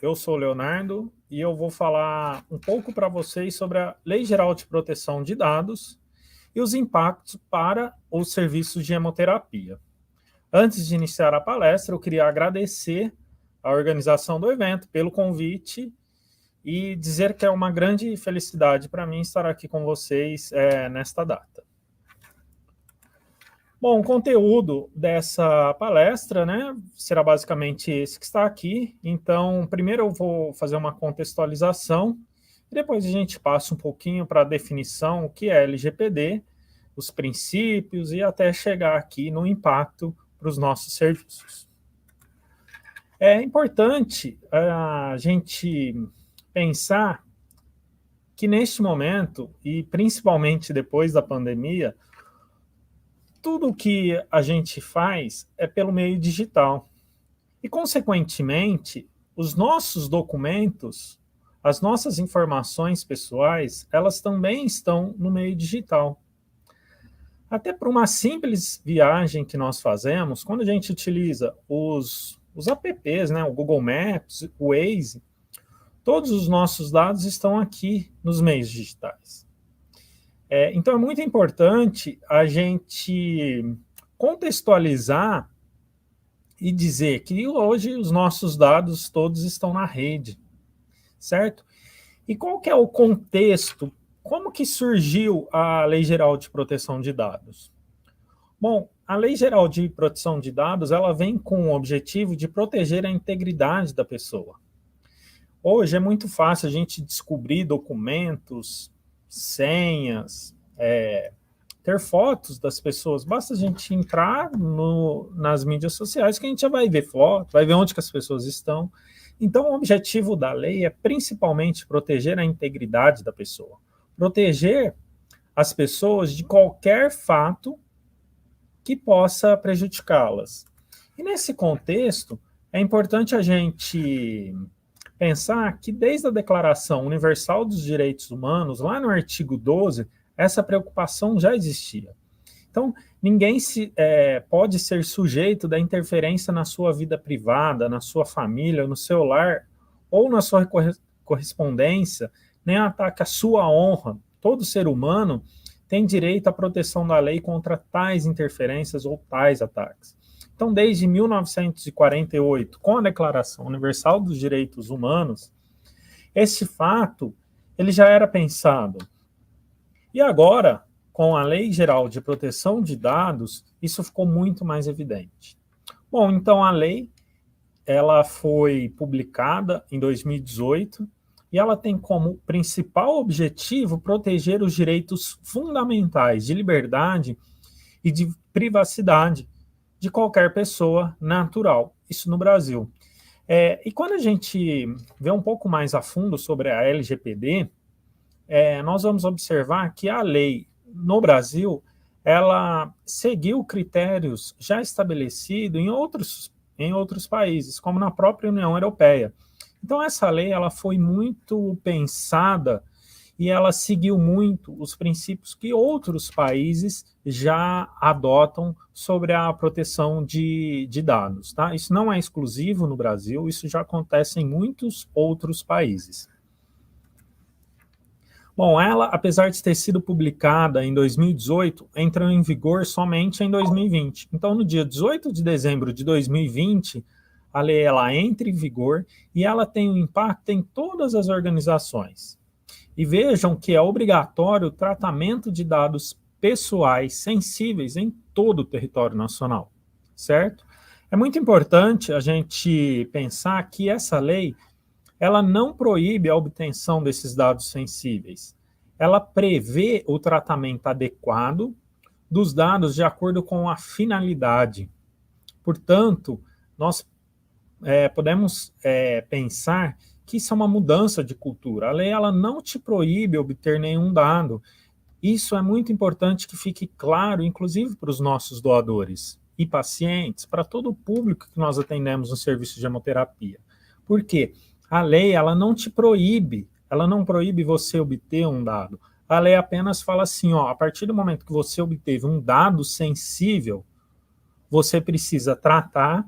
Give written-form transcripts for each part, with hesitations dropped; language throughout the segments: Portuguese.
eu sou o Leonardo e eu vou falar um pouco para vocês sobre a Lei Geral de Proteção de Dados e os impactos para os serviços de hemoterapia. Antes de iniciar a palestra, eu queria agradecer a organização do evento pelo convite e dizer que é uma grande felicidade para mim estar aqui com vocês nesta data. Bom, o conteúdo dessa palestra, será basicamente esse que está aqui. Então, primeiro eu vou fazer uma contextualização e depois a gente passa um pouquinho para a definição, o que é LGPD, os princípios e até chegar aqui no impacto para os nossos serviços. É importante a gente pensar que neste momento, e principalmente depois da pandemia, tudo o que a gente faz é pelo meio digital. E, consequentemente, os nossos documentos, as nossas informações pessoais, elas também estão no meio digital. Até para uma simples viagem que nós fazemos, quando a gente utiliza os apps, o Google Maps, o Waze, todos os nossos dados estão aqui nos meios digitais. Então, é muito importante a gente contextualizar e dizer que hoje os nossos dados todos estão na rede, certo? E qual que é o contexto? Como que surgiu a Lei Geral de Proteção de Dados? Bom, a Lei Geral de Proteção de Dados, ela vem com o objetivo de proteger a integridade da pessoa. Hoje é muito fácil a gente descobrir documentos, senhas, ter fotos das pessoas. Basta a gente entrar nas mídias sociais que a gente já vai ver foto, vai ver onde que as pessoas estão. Então, o objetivo da lei é principalmente proteger a integridade da pessoa. Proteger as pessoas de qualquer fato que possa prejudicá-las. E nesse contexto, é importante a gente pensar que desde a Declaração Universal dos Direitos Humanos, lá no artigo 12, essa preocupação já existia. Então, ninguém pode ser sujeito da interferência na sua vida privada, na sua família, no seu lar, ou na sua correspondência, nem ataque à sua honra. Todo ser humano tem direito à proteção da lei contra tais interferências ou tais ataques. Então, desde 1948, com a Declaração Universal dos Direitos Humanos, esse fato ele já era pensado. E agora, com a Lei Geral de Proteção de Dados, isso ficou muito mais evidente. Bom, então a lei ela foi publicada em 2018 e ela tem como principal objetivo proteger os direitos fundamentais de liberdade e de privacidade de qualquer pessoa natural, isso no Brasil. E quando a gente vê um pouco mais a fundo sobre a LGPD, nós vamos observar que a lei no Brasil, ela seguiu critérios já estabelecidos em outros países, como na própria União Europeia. Então, essa lei ela foi muito pensada e ela seguiu muito os princípios que outros países já adotam sobre a proteção de dados. Tá? Isso não é exclusivo no Brasil, isso já acontece em muitos outros países. Bom, ela, apesar de ter sido publicada em 2018, entrou em vigor somente em 2020. Então, no dia 18 de dezembro de 2020, a lei ela entra em vigor e ela tem um impacto em todas as organizações. E vejam que é obrigatório o tratamento de dados pessoais sensíveis em todo o território nacional, certo? É muito importante a gente pensar que essa lei ela não proíbe a obtenção desses dados sensíveis. Ela prevê o tratamento adequado dos dados de acordo com a finalidade. Portanto, nós podemos pensar que isso é uma mudança de cultura. A lei ela não te proíbe obter nenhum dado. Isso é muito importante que fique claro, inclusive para os nossos doadores e pacientes, para todo o público que nós atendemos no serviço de hemoterapia. Por quê? A lei ela não te proíbe, ela não proíbe você obter um dado. A lei apenas fala assim, a partir do momento que você obteve um dado sensível, você precisa tratar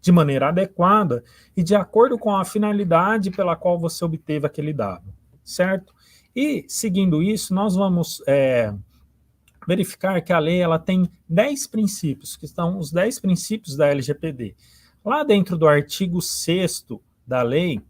de maneira adequada e de acordo com a finalidade pela qual você obteve aquele dado, certo? E, seguindo isso, nós vamos verificar que a lei ela tem 10 princípios, que são os 10 princípios da LGPD. Lá dentro do artigo 6º da lei,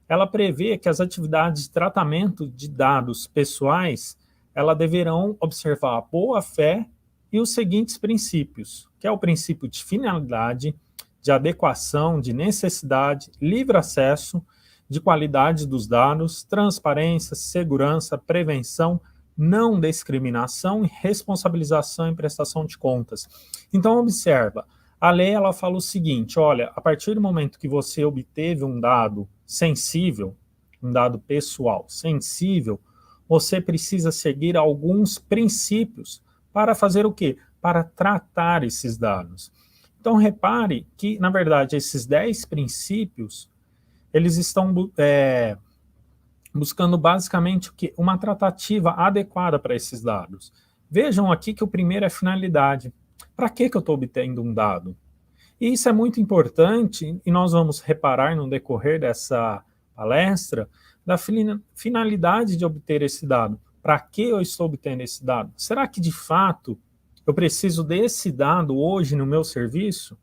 ela prevê que as atividades de tratamento de dados pessoais, ela deverão observar a boa-fé e os seguintes princípios, que é o princípio de finalidade, de adequação, de necessidade, livre acesso, de qualidade dos dados, transparência, segurança, prevenção, não discriminação e responsabilização em prestação de contas. Então, observa, a lei ela fala o seguinte, olha, a partir do momento que você obteve um dado sensível, um dado pessoal sensível, você precisa seguir alguns princípios para fazer o quê? Para tratar esses dados. Então, repare que, na verdade, esses 10 princípios, eles estão buscando basicamente o quê? Uma tratativa adequada para esses dados. Vejam aqui que o primeiro é finalidade. Para que eu estou obtendo um dado? E isso é muito importante, e nós vamos reparar no decorrer dessa palestra, da finalidade de obter esse dado. Para que eu estou obtendo esse dado? Será que, de fato, eu preciso desse dado hoje no meu serviço?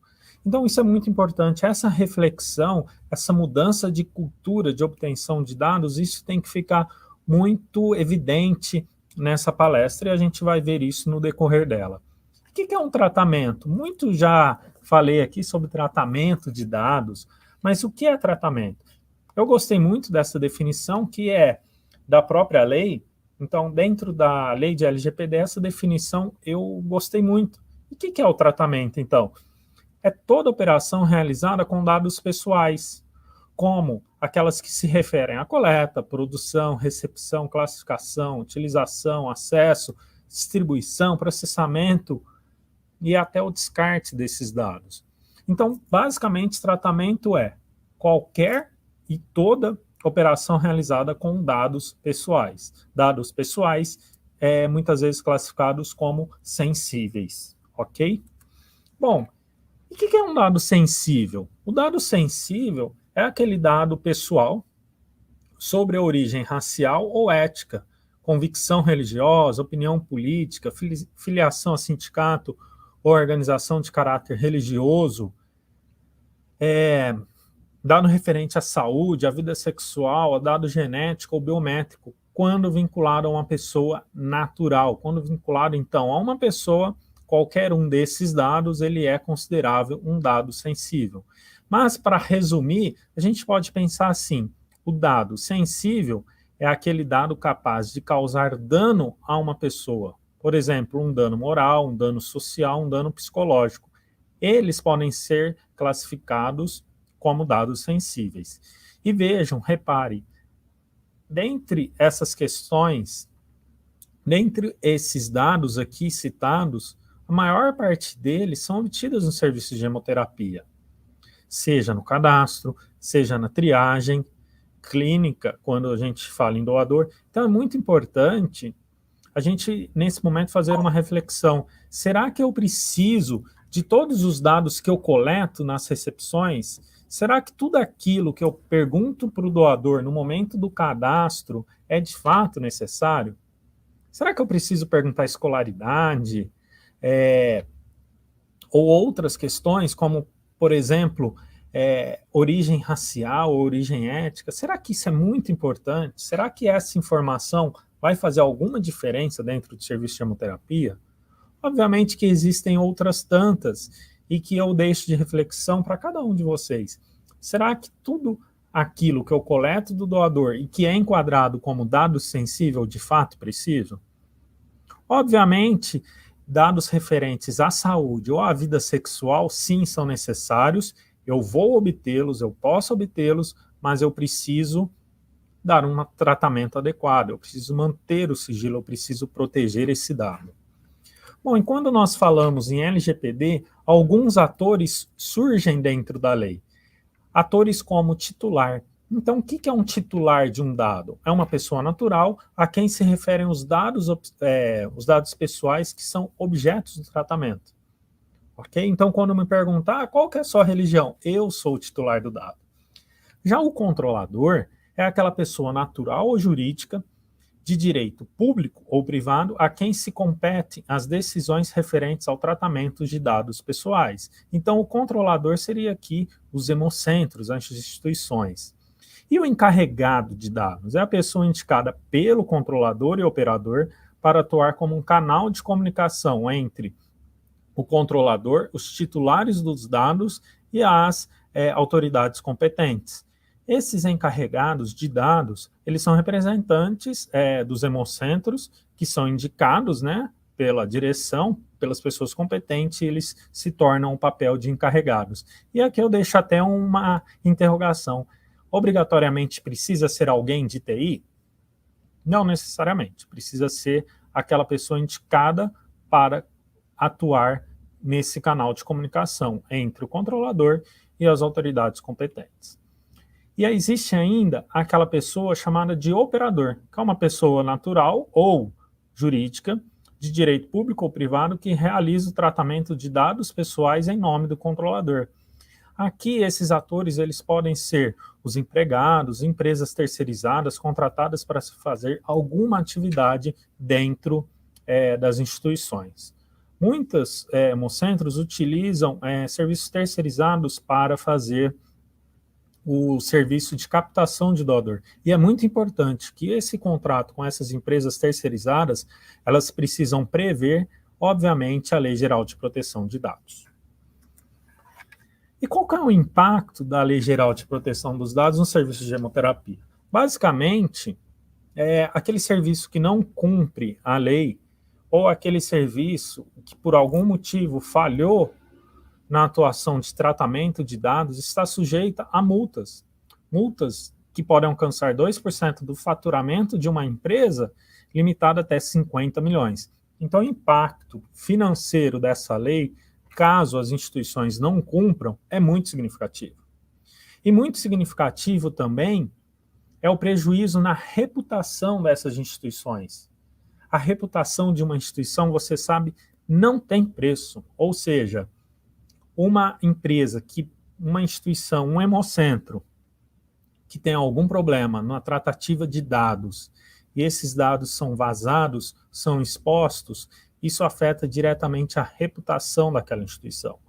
Então, isso é muito importante. Essa reflexão, essa mudança de cultura de obtenção de dados, isso tem que ficar muito evidente nessa palestra, e a gente vai ver isso no decorrer dela. O que é um tratamento? Muito já falei aqui sobre tratamento de dados, mas o que é tratamento? Eu gostei muito dessa definição, que é da própria lei. Então, dentro da lei de LGPD, essa definição eu gostei muito. E o que é o tratamento, então? É toda operação realizada com dados pessoais, como aquelas que se referem à coleta, produção, recepção, classificação, utilização, acesso, distribuição, processamento e até o descarte desses dados. Então, basicamente, tratamento é qualquer e toda operação realizada com dados pessoais. Dados pessoais, muitas vezes classificados como sensíveis, ok? Bom, o que é um dado sensível? O dado sensível é aquele dado pessoal sobre a origem racial ou étnica, convicção religiosa, opinião política, filiação a sindicato ou organização de caráter religioso, dado referente à saúde, à vida sexual, a dado genético ou biométrico, quando vinculado a uma pessoa natural. Quando vinculado, então, a uma pessoa, qualquer um desses dados, ele é considerável um dado sensível. Mas, para resumir, a gente pode pensar assim, o dado sensível é aquele dado capaz de causar dano a uma pessoa. Por exemplo, um dano moral, um dano social, um dano psicológico. Eles podem ser classificados como dados sensíveis. E vejam, repare, dentre essas questões, dentre esses dados aqui citados, a maior parte deles são obtidos no serviço de hemoterapia, seja no cadastro, seja na triagem clínica, quando a gente fala em doador. Então é muito importante a gente, nesse momento, fazer uma reflexão. Será que eu preciso de todos os dados que eu coleto nas recepções? Será que tudo aquilo que eu pergunto para o doador no momento do cadastro é de fato necessário? Será que eu preciso perguntar escolaridade? Ou outras questões, como, por exemplo, origem racial ou origem étnica? Será que isso é muito importante? Será que essa informação vai fazer alguma diferença dentro do serviço de hemoterapia? Obviamente que existem outras tantas e que eu deixo de reflexão para cada um de vocês. Será que tudo aquilo que eu coleto do doador e que é enquadrado como dado sensível de fato preciso? Obviamente, dados referentes à saúde ou à vida sexual, sim, são necessários. Eu vou obtê-los, eu posso obtê-los, mas eu preciso dar um tratamento adequado, eu preciso manter o sigilo, eu preciso proteger esse dado. Bom, e quando nós falamos em LGPD, alguns atores surgem dentro da lei. Atores como titular. Então, o que é um titular de um dado? É uma pessoa natural a quem se referem os dados pessoais que são objetos do tratamento. ok? Então, quando me perguntar qual que é a sua religião, eu sou o titular do dado. Já o controlador é aquela pessoa natural ou jurídica de direito público ou privado a quem se compete as decisões referentes ao tratamento de dados pessoais. Então, o controlador seria aqui os hemocentros, as instituições. E o encarregado de dados é a pessoa indicada pelo controlador e operador para atuar como um canal de comunicação entre o controlador, os titulares dos dados e as autoridades competentes. Esses encarregados de dados, eles são representantes dos hemocentros, que são indicados, né, pela direção, pelas pessoas competentes, e eles se tornam o papel de encarregados. E aqui eu deixo até uma interrogação. Obrigatoriamente precisa ser alguém de TI? Não necessariamente. Precisa ser aquela pessoa indicada para atuar nesse canal de comunicação entre o controlador e as autoridades competentes. E aí existe ainda aquela pessoa chamada de operador, que é uma pessoa natural ou jurídica, de direito público ou privado, que realiza o tratamento de dados pessoais em nome do controlador. Aqui, esses atores eles podem ser os empregados, empresas terceirizadas, contratadas para se fazer alguma atividade dentro das instituições. Muitos hemocentros utilizam serviços terceirizados para fazer o serviço de captação de doador. E é muito importante que esse contrato com essas empresas terceirizadas, elas precisam prever, obviamente, a Lei Geral de Proteção de Dados. E qual que é o impacto da Lei Geral de Proteção dos Dados no serviço de hemoterapia? Basicamente, aquele serviço que não cumpre a lei ou aquele serviço que por algum motivo falhou na atuação de tratamento de dados está sujeita a multas. Multas que podem alcançar 2% do faturamento de uma empresa, limitada até 50 milhões. Então, o impacto financeiro dessa lei, caso as instituições não cumpram, é muito significativo. E muito significativo também é o prejuízo na reputação dessas instituições. A reputação de uma instituição, você sabe, não tem preço. Ou seja, uma empresa, uma instituição, um hemocentro, que tem algum problema na tratativa de dados, e esses dados são vazados, são expostos, isso afeta diretamente a reputação daquela instituição.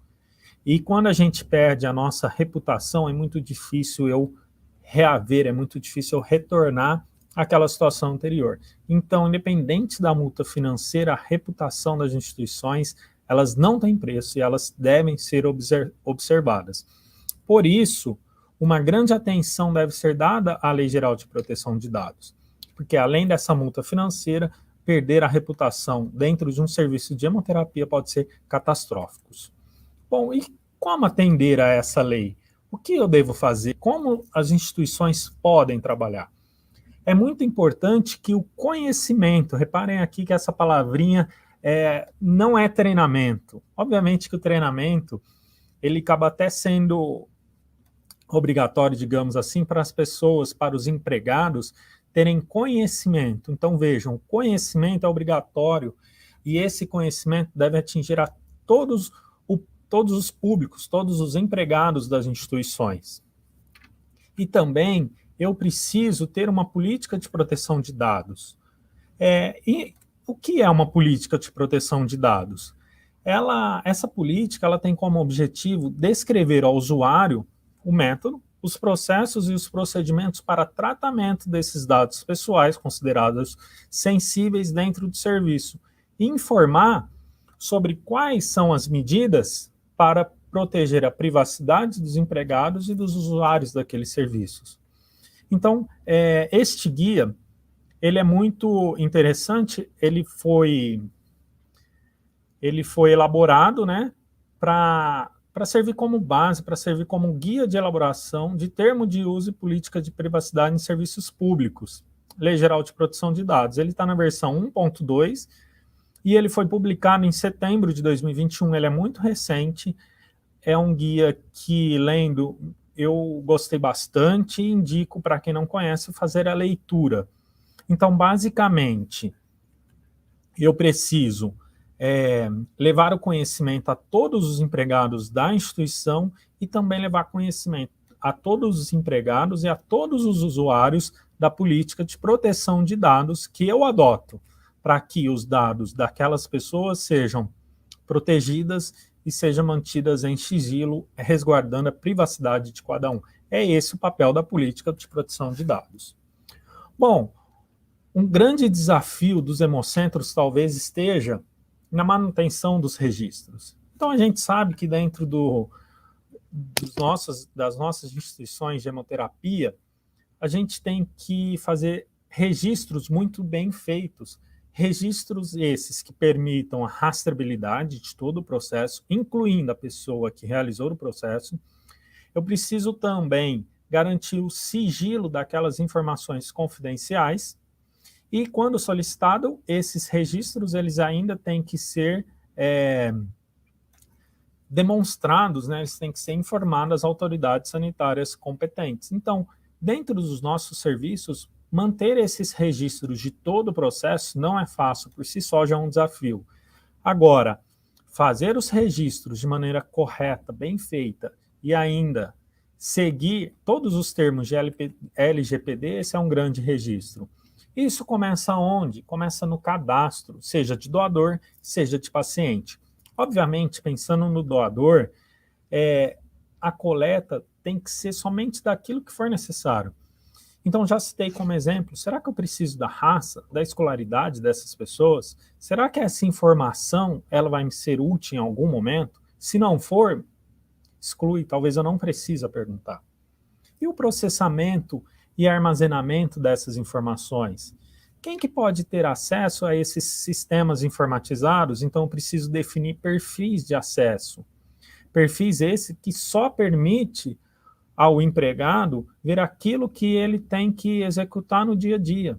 E quando a gente perde a nossa reputação, é muito difícil eu reaver, é muito difícil eu retornar àquela situação anterior. Então, independente da multa financeira, a reputação das instituições, elas não têm preço e elas devem ser observadas. Por isso, uma grande atenção deve ser dada à Lei Geral de Proteção de Dados, porque além dessa multa financeira, perder a reputação dentro de um serviço de hemoterapia pode ser catastrófico. Bom, e como atender a essa lei? O que eu devo fazer? Como as instituições podem trabalhar? É muito importante que o conhecimento, reparem aqui que essa palavrinha não é treinamento. Obviamente que o treinamento, ele acaba até sendo obrigatório, digamos assim, para as pessoas, para os empregados, terem conhecimento. Então, vejam, conhecimento é obrigatório e esse conhecimento deve atingir a todos os públicos, todos os empregados das instituições. E também eu preciso ter uma política de proteção de dados. E o que é uma política de proteção de dados? Essa política ela tem como objetivo descrever ao usuário o método, os processos e os procedimentos para tratamento desses dados pessoais considerados sensíveis dentro do serviço e informar sobre quais são as medidas para proteger a privacidade dos empregados e dos usuários daqueles serviços. Então, este guia, ele é muito interessante, ele foi elaborado, né, para servir como base, para servir como guia de elaboração de termo de uso e política de privacidade em serviços públicos, Lei Geral de Proteção de Dados. Ele está na versão 1.2 e ele foi publicado em setembro de 2021, ele é muito recente, é um guia que, lendo, eu gostei bastante e indico para quem não conhece fazer a leitura. Então, basicamente, eu preciso levar o conhecimento a todos os empregados da instituição e também levar conhecimento a todos os empregados e a todos os usuários da política de proteção de dados que eu adoto, para que os dados daquelas pessoas sejam protegidas e sejam mantidas em sigilo, resguardando a privacidade de cada um. É esse o papel da política de proteção de dados. Bom, um grande desafio dos hemocentros talvez esteja na manutenção dos registros. Então, a gente sabe que dentro das nossas instituições de hemoterapia, a gente tem que fazer registros muito bem feitos, registros esses que permitam a rastreabilidade de todo o processo, incluindo a pessoa que realizou o processo. Eu preciso também garantir o sigilo daquelas informações confidenciais e, quando solicitado, esses registros eles ainda têm que ser demonstrados, né? Eles têm que ser informados às autoridades sanitárias competentes. Então, dentro dos nossos serviços, manter esses registros de todo o processo não é fácil, por si só já é um desafio. Agora, fazer os registros de maneira correta, bem feita, e ainda seguir todos os termos de LGPD, esse é um grande registro. Isso começa onde? Começa no cadastro, seja de doador, seja de paciente. Obviamente, pensando no doador, a coleta tem que ser somente daquilo que for necessário. Então, já citei como exemplo, será que eu preciso da raça, da escolaridade dessas pessoas? Será que essa informação ela vai me ser útil em algum momento? Se não for, exclui, talvez eu não precise perguntar. E o processamento e armazenamento dessas informações? Quem que pode ter acesso a esses sistemas informatizados? Então, eu preciso definir perfis de acesso. Perfis esse que só permite ao empregado ver aquilo que ele tem que executar no dia a dia.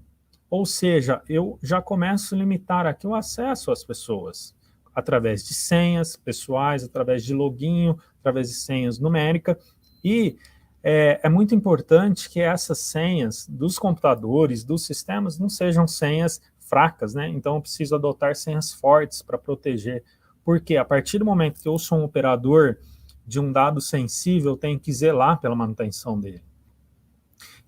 Ou seja, eu já começo a limitar aqui o acesso às pessoas, através de senhas pessoais, através de login, através de senhas numéricas, e é muito importante que essas senhas dos computadores, dos sistemas, não sejam senhas fracas, né? Então, eu preciso adotar senhas fortes para proteger, porque a partir do momento que eu sou um operador de um dado sensível, eu tenho que zelar pela manutenção dele.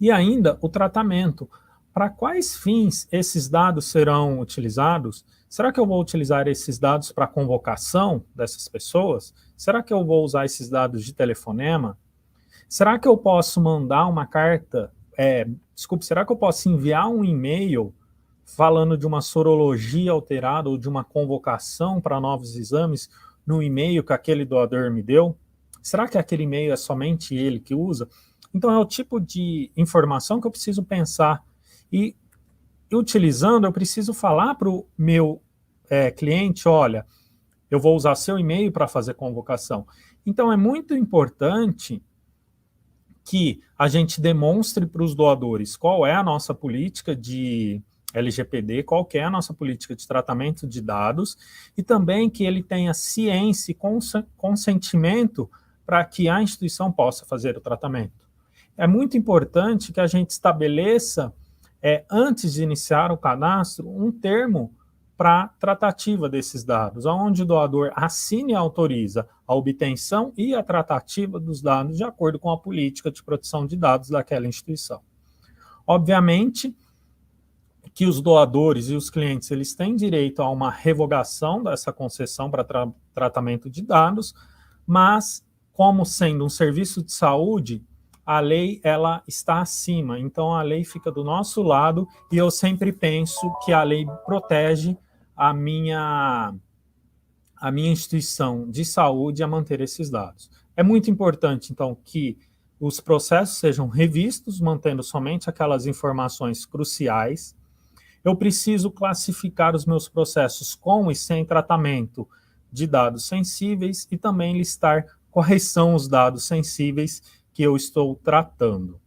E ainda o tratamento. Para quais fins esses dados serão utilizados? Será que eu vou utilizar esses dados para convocação dessas pessoas? Será que eu vou usar esses dados de telefonema? Será que eu posso mandar uma carta, será que eu posso enviar um e-mail falando de uma sorologia alterada ou de uma convocação para novos exames no e-mail que aquele doador me deu? Será que aquele e-mail é somente ele que usa? Então, é o tipo de informação que eu preciso pensar. E utilizando, eu preciso falar para o meu cliente, olha, eu vou usar seu e-mail para fazer convocação. Então, é muito importante que a gente demonstre para os doadores qual é a nossa política de LGPD, qual que é a nossa política de tratamento de dados, e também que ele tenha ciência e consentimento para que a instituição possa fazer o tratamento. É muito importante que a gente estabeleça, antes de iniciar o cadastro, um termo para tratativa desses dados, onde o doador assine e autoriza a obtenção e a tratativa dos dados de acordo com a política de proteção de dados daquela instituição. Obviamente que os doadores e os clientes eles têm direito a uma revogação dessa concessão para tratamento de dados, mas como sendo um serviço de saúde, a lei ela está acima, então a lei fica do nosso lado e eu sempre penso que a lei protege a minha instituição de saúde a manter esses dados. É muito importante, então, que os processos sejam revistos, mantendo somente aquelas informações cruciais. Eu preciso classificar os meus processos com e sem tratamento de dados sensíveis e também listar quais são os dados sensíveis que eu estou tratando.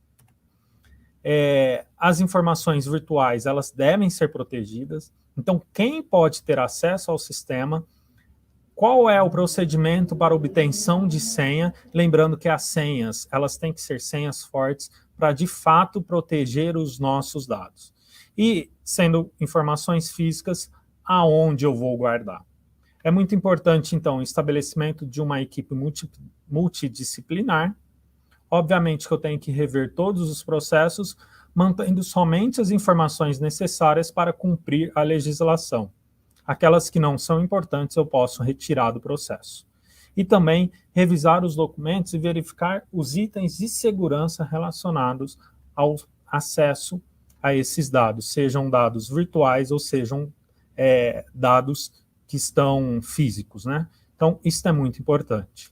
As informações virtuais, elas devem ser protegidas. Então, quem pode ter acesso ao sistema? Qual é o procedimento para obtenção de senha? Lembrando que as senhas, elas têm que ser senhas fortes para, de fato, proteger os nossos dados. E, sendo informações físicas, aonde eu vou guardar? É muito importante, então, o estabelecimento de uma equipe multidisciplinar. Obviamente que eu tenho que rever todos os processos, mantendo somente as informações necessárias para cumprir a legislação. Aquelas que não são importantes eu posso retirar do processo. E também revisar os documentos e verificar os itens de segurança relacionados ao acesso a esses dados, sejam dados virtuais ou sejam dados que estão físicos, né? Então, isso é muito importante.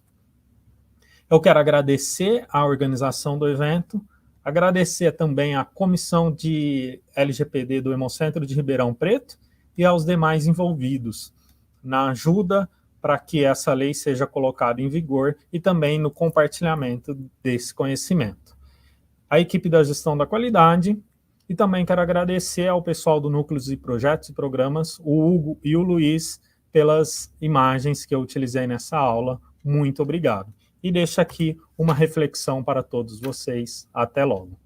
Eu quero agradecer a organização do evento, agradecer também à comissão de LGPD do Hemocentro de Ribeirão Preto e aos demais envolvidos na ajuda para que essa lei seja colocada em vigor e também no compartilhamento desse conhecimento. A equipe da gestão da qualidade, e também quero agradecer ao pessoal do Núcleo de Projetos e Programas, o Hugo e o Luiz, pelas imagens que eu utilizei nessa aula. Muito obrigado. E deixo aqui uma reflexão para todos vocês. Até logo.